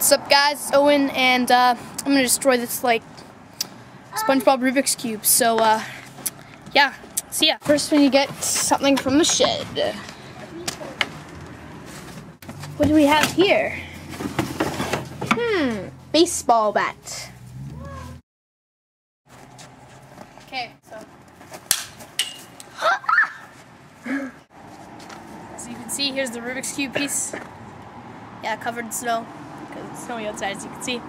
What's up, guys? It's Owen, and I'm gonna destroy this like SpongeBob Rubik's cube. So yeah, see ya. First, when you get something from the shed. What do we have here? Baseball bat. Okay, so as you can see, here's the Rubik's cube piece. Yeah, covered in snow because it's snowy outside, as you can see.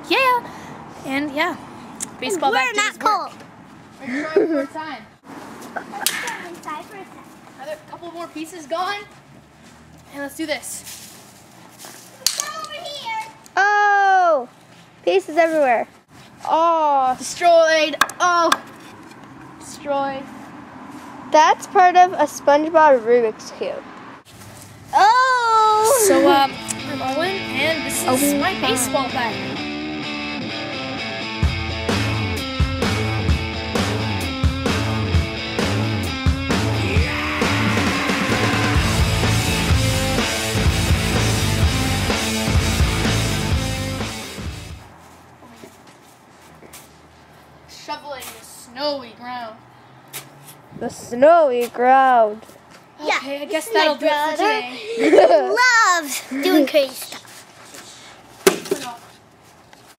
Yeah, and yeah, baseball bat did his work. We're trying for a time. Another couple more pieces gone, and let's do this. Over here. Oh, pieces everywhere. Oh, destroyed. Oh, destroyed. That's part of a SpongeBob Rubik's cube. Oh! So, I'm Owen, and this is my baseball bat. Shoveling the snowy ground. The snowy ground. Okay, I guess that'll do it for today. Loves doing crazy stuff.